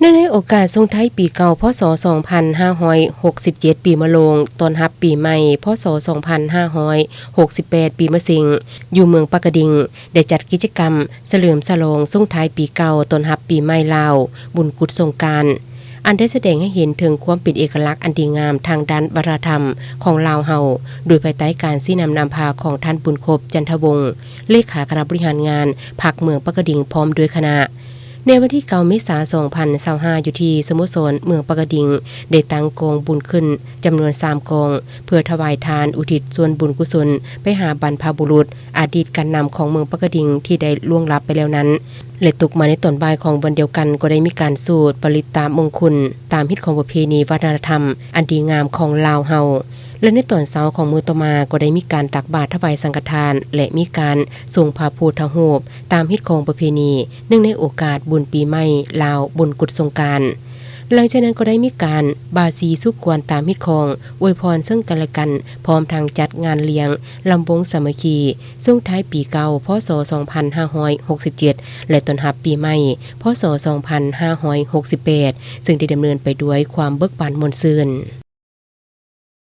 ในโอกาสส่งท้ายปีเก่าพศ2567ปีมะโรงต้อนรับปีใหม่พศ2568ปีมะเส็งอยู่เมืองปากกะดิ่งได้จัดกิจกรรมเฉลิมฉลองส่งท้ายปีเก่าต้อนรับปีใหม่ลาวบุญกุศลสงกรานต์อันได้แสดงให้เห็นถึงความเป็นเอกลักษณ์อันดีงามทางด้านวัฒนธรรมของลาวเฮาโดยภายใต้การชี้นำพาของท่านบุญครบจันทวงศ์เลขาคณะบริหารงานพรรคเมืองปากกะดิ่งพร้อมด้วยคณะในวันที่9 เมษายน 2025อยู่ที่สโมสรเมืองปากกะดิ่งได้ตั้งกองบุญขึ้นจำนวน3กองเพื่อถวายทานอุทิศส่วนบุญกุศลไปหาบรรพบุรุษอดีตการนำของเมืองปากกะดิ่งที่ได้ล่วงลับไปแล้วนั้นและตกมาในตอนบ่ายของวันเดียวกันก็ได้มีการสูตรปริตามงคลตามฮิตของประเพณีวัฒนธรรมอันดีงามของลาวเฮาและในตอนเช้าของมื้อต่อมาก็ได้มีการตักบาตรถวายสังฆทานและมีการส่งพระพุทธรูปตามฮิตของประเพณีเนื่องในโอกาสบุญปีใหม่ลาวบุญกุศลสงกรานต์หลังจากนั้นก็ได้มีการบาสีสุขควรตามฮิตของอวยพรซึ่งกันและกันพร้อมทางจัดงานเลี้ยงลำวงสามัคคีส่งท้ายปีเก่าพศ2567และต้อนรับปีใหม่พศ2568ซึ่งได้ดำเนินไปด้วยความเบิกบานม่วนชื่น